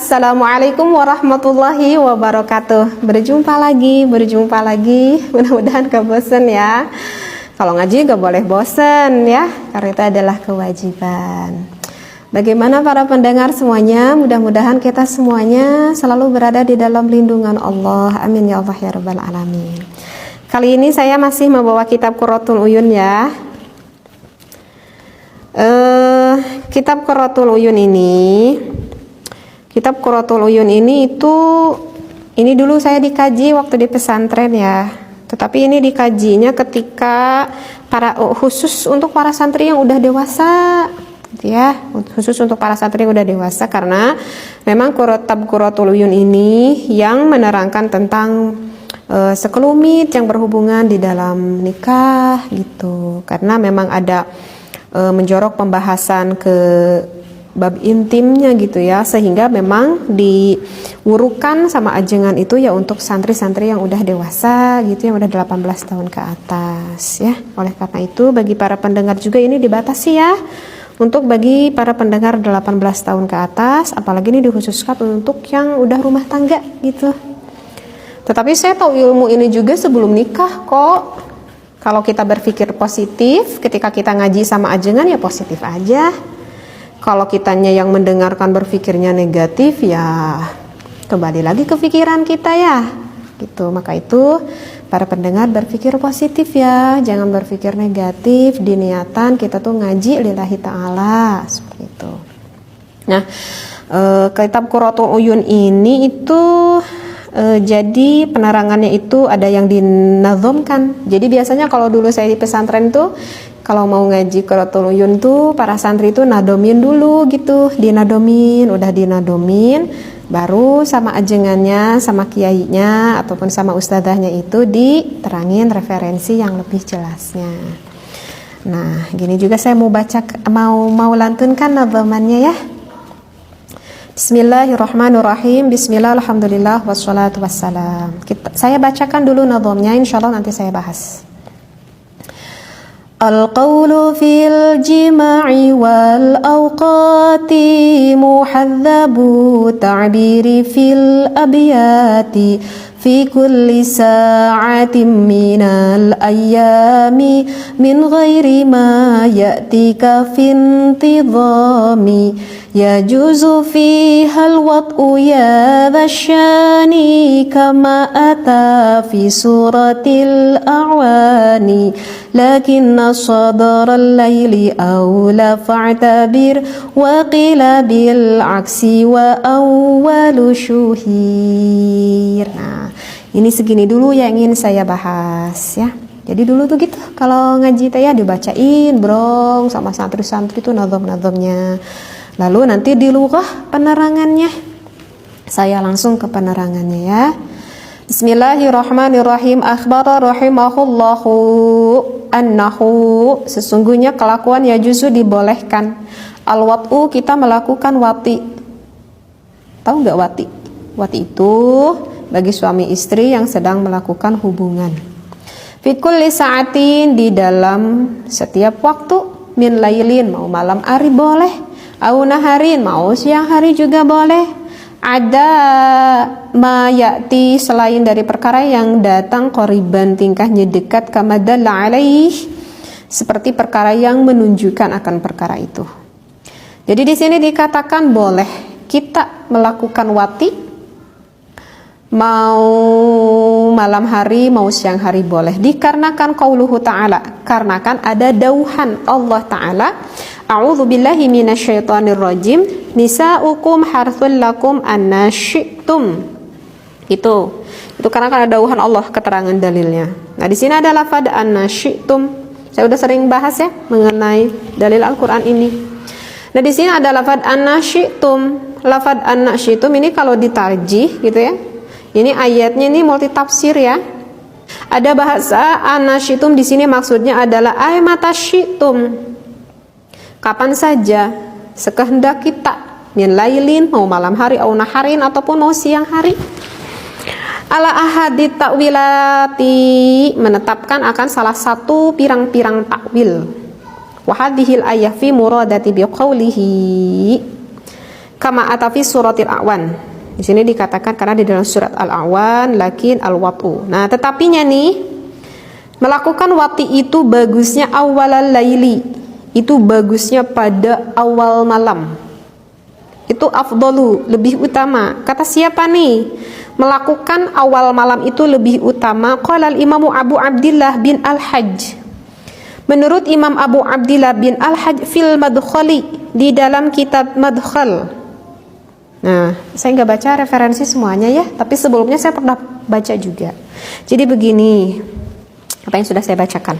Assalamualaikum warahmatullahi wabarakatuh. Berjumpa lagi. Mudah-mudahan gak bosen ya. Kalau ngaji gak boleh bosen ya, karena itu adalah kewajiban. Bagaimana para pendengar semuanya? Mudah-mudahan kita semuanya selalu berada di dalam lindungan Allah. Amin ya Allah ya rabbal alamin. Kali ini saya masih membawa kitab Qurratul Uyun ya. Kitab Qurratul Uyun ini ini dulu saya dikaji waktu di pesantren ya. Tetapi ini dikajinya ketika khusus untuk para santri yang udah dewasa gitu ya. Khusus untuk para santri yang udah dewasa, karena memang kitab Qurratul Uyun ini yang menerangkan tentang sekelumit yang berhubungan di dalam nikah gitu. Karena memang ada menjorok pembahasan ke bab intimnya gitu ya, sehingga memang diurukan sama ajengan itu ya untuk santri-santri yang udah dewasa gitu, yang udah 18 tahun ke atas ya. Oleh karena itu bagi para pendengar juga ini dibatasi ya, untuk bagi para pendengar 18 tahun ke atas, apalagi ini dikhususkan untuk yang udah rumah tangga gitu. Tetapi saya tahu ilmu ini juga sebelum nikah kok. Kalau kita berpikir positif, ketika kita ngaji sama ajengan ya positif aja. Kalau kitanya yang mendengarkan berpikirnya negatif ya kembali lagi ke pikiran kita ya. Gitu. Maka itu para pendengar berpikir positif ya, jangan berpikir negatif. Di niatan kita tuh ngaji lillahi ta'ala seperti itu. Nah, kitab Qurratul Uyun ini itu jadi penerangannya itu ada yang dinazomkan. Jadi biasanya kalau dulu saya di pesantren tuh, kalau mau ngaji Qurratul Uyun tuh para santri itu nadomin dulu gitu, udah dinadomin, baru sama ajengannya, sama kiainya ataupun sama ustadzahnya itu diterangin referensi yang lebih jelasnya. Nah, gini juga saya mau lantunkan nazomannya ya. Bismillahirrahmanirrahim. Bismillah, alhamdulillah, wassalatu wassalam. Saya bacakan dulu nazomnya, insyaallah nanti saya bahas. Al-qawlu fil jima'i wal awqati muhadzabu ta'biri fil abiyati fi kulli sa'atin minal ayyami min ghairi ma ya'tika fintidhami yajuzu fiha al-wat'u ya dhasyani kama ata fi suratil a'wani lakinna sadral layli awla fa'tabir wa qila bil aksi wa awwalu syuhir. Nah, ini segini dulu yang ingin saya bahas ya. Jadi dulu tuh gitu, kalau ngaji teh ya dibacain brong sama santri-santri tuh nazom-nazomnya. Lalu nanti di lughah penerangannya. Saya langsung ke penerangannya ya. Bismillahirrahmanirrahim. Akhbara rahimahullahu annahu, sesungguhnya kelakuan yajuzu dibolehkan. Al-wat'u, kita melakukan wati. Tahu nggak wati? Wati itu bagi suami istri yang sedang melakukan hubungan. Fi kulli sa'atin, di dalam setiap waktu, min lailin, mau malam hari boleh, au naharin, mau siang hari juga boleh. Ada ma ya'ti, selain dari perkara yang datang qoriban, tingkahnya dekat, kama dalla alaih, seperti perkara yang menunjukkan akan perkara itu. Jadi di sini dikatakan boleh kita melakukan wati, mau malam hari mau siang hari boleh, dikarenakan qauluhu ta'ala, karena kan ada dauhan Allah Ta'ala, a'udzu billahi minasyaitonir rajim, nisa'ukum harthul lakum anna syi'tum. Itu karena kan ada dauhan Allah, keterangan dalilnya. Nah, di sini ada lafaz anna syi'tum. Saya udah sering bahas ya mengenai dalil Al-Qur'an ini. Nah, di sini ada lafaz anna syi'tum. Lafaz anna syi'tum ini kalau ditarjih gitu ya. Ini ayatnya ini multi tafsir ya. Ada bahasa anna syi'tum di sini maksudnya adalah ay mata syi'tum. Kapan saja sekehendak kita, min lailin, mau malam hari, au naharin, ataupun mau siang hari. Ala ahadit ta'wilati, menetapkan akan salah satu pirang-pirang takwil. Wa hadhil ayah fi muradati biqaulihi, Kama atafi suratil A'wan. Di sini dikatakan karena di dalam surat Al-A'wan lakin al-wat'u. Nah, tetapinya nih melakukan wati itu bagusnya awalal laili. Itu bagusnya pada awal malam. Itu afdalu, lebih utama. Kata siapa nih? Melakukan awal malam itu lebih utama. Qala al-Imam Abu Abdillah bin Al-Hajj. Menurut Imam Abu Abdillah bin Al-Hajj fil Madkhali, di dalam kitab Madkhal. Nah, saya nggak baca referensi semuanya ya, tapi sebelumnya saya pernah baca juga. Jadi begini, apa yang sudah saya bacakan.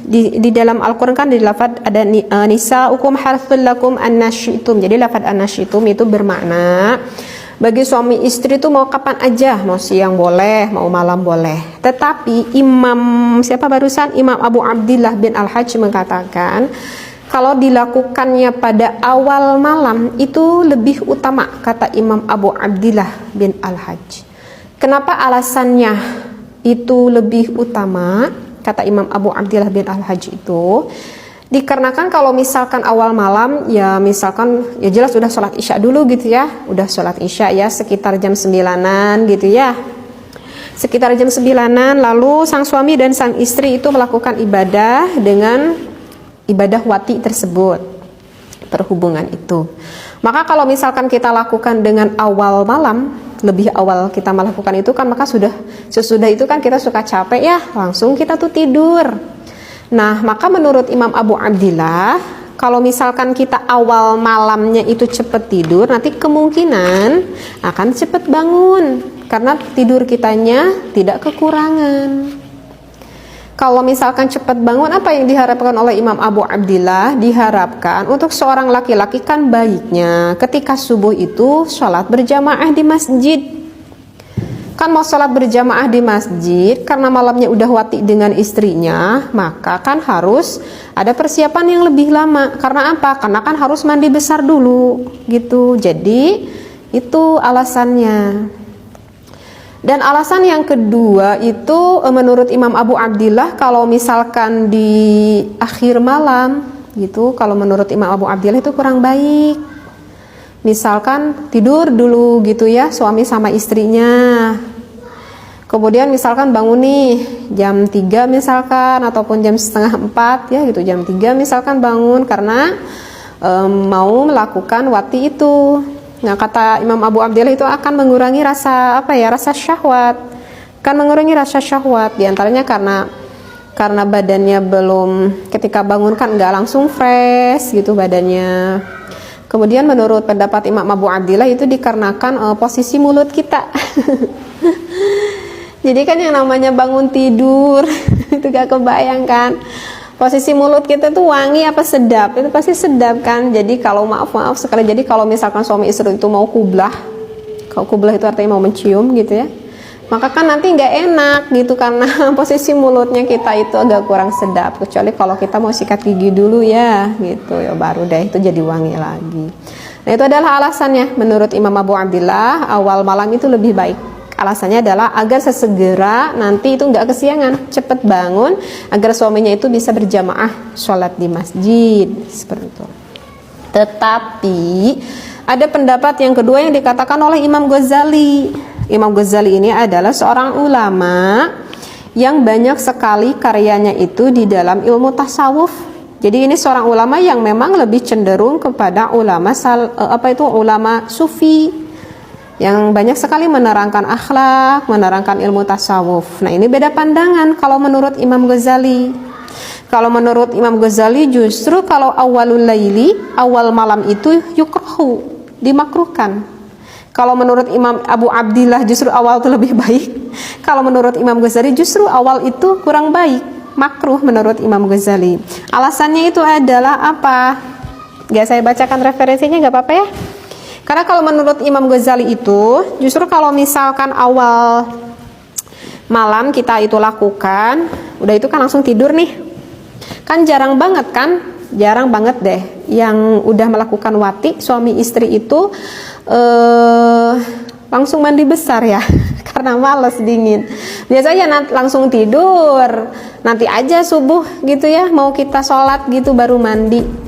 Di dalam Al-Quran kan di lafaz ada nisa'ukum harthul lakum annasyitum. Jadi lafaz annasyitum itu bermakna bagi suami istri itu mau kapan aja, mau siang boleh, mau malam boleh. Tetapi Imam Abu Abdillah bin Al-Hajj mengatakan kalau dilakukannya pada awal malam itu lebih utama, kata Imam Abu Abdillah bin Al-Hajj. Kenapa alasannya itu lebih utama, kata Imam Abu Abdillah bin Al-Hajj itu? Dikarenakan kalau misalkan awal malam, ya misalkan ya jelas udah sholat isya dulu gitu ya, udah sholat isya ya sekitar jam 9-an gitu ya, sekitar jam 9-an, lalu sang suami dan sang istri itu melakukan ibadah dengan ibadah wati tersebut, perhubungan itu. Maka kalau misalkan kita lakukan dengan awal malam, lebih awal kita melakukan itu kan, maka sesudah itu kan kita suka capek ya, langsung kita tuh tidur. Nah, maka menurut Imam Abu Abdillah, kalau misalkan kita awal malamnya itu cepat tidur, nanti kemungkinan akan cepat bangun karena tidur kitanya tidak kekurangan. Kalau misalkan cepat bangun, apa yang diharapkan oleh Imam Abu Abdillah? Diharapkan untuk seorang laki-laki kan baiknya ketika subuh itu sholat berjamaah di masjid. Kan mau sholat berjamaah di masjid, karena malamnya udah wati dengan istrinya, maka kan harus ada persiapan yang lebih lama. Karena apa? Karena kan harus mandi besar dulu gitu. Jadi itu alasannya. Dan alasan yang kedua itu menurut Imam Abu Abdillah, kalau misalkan di akhir malam gitu, kalau menurut Imam Abu Abdillah itu kurang baik. Misalkan tidur dulu gitu ya, suami sama istrinya. Kemudian misalkan bangun nih jam 3 misalkan, ataupun jam setengah 4 ya gitu, jam 3 misalkan bangun karena mau melakukan wati itu. Nah, kata Imam Abu Abdillah itu akan mengurangi rasa rasa syahwat. Kan mengurangi rasa syahwat diantaranya karena badannya belum, ketika bangun kan nggak langsung fresh gitu badannya. Kemudian menurut pendapat Imam Abu Abdillah itu dikarenakan posisi mulut kita. Jadi kan yang namanya bangun tidur itu gak kebayangkan posisi mulut kita tuh wangi apa sedap, itu pasti sedap kan. Jadi kalau maaf sekali, jadi kalau misalkan suami istri itu mau kublah, kalau kublah itu artinya mau mencium gitu ya, maka kan nanti nggak enak gitu karena posisi mulutnya kita itu agak kurang sedap. Kecuali kalau kita mau sikat gigi dulu ya gitu ya, baru deh itu jadi wangi lagi. Nah, itu adalah alasannya menurut Imam Abu Abdillah, awal malam itu lebih baik. Alasannya adalah agar sesegera nanti itu nggak kesiangan, cepat bangun agar suaminya itu bisa berjamaah sholat di masjid seperti itu. Tetapi ada pendapat yang kedua yang dikatakan oleh Imam Ghazali. Imam Ghazali ini adalah seorang ulama yang banyak sekali karyanya itu di dalam ilmu tasawuf. Jadi ini seorang ulama yang memang lebih cenderung kepada ulama ulama sufi, yang banyak sekali menerangkan akhlak, menerangkan ilmu tasawuf. Nah, ini beda pandangan kalau menurut Imam Ghazali. Kalau menurut Imam Ghazali justru kalau awalul laili, awal malam itu yukrahu, dimakruhkan. Kalau menurut Imam Abu Abdillah justru awal itu lebih baik. Kalau menurut Imam Ghazali justru awal itu kurang baik, makruh menurut Imam Ghazali. Alasannya itu adalah apa? Gak saya bacakan referensinya, gak apa-apa ya? Karena kalau menurut Imam Ghazali itu justru kalau misalkan awal malam kita itu lakukan, udah itu kan langsung tidur nih. Kan jarang banget deh yang udah melakukan wati suami istri itu langsung mandi besar ya. Karena malas dingin. Biasanya langsung tidur, nanti aja subuh gitu ya, mau kita sholat gitu baru mandi.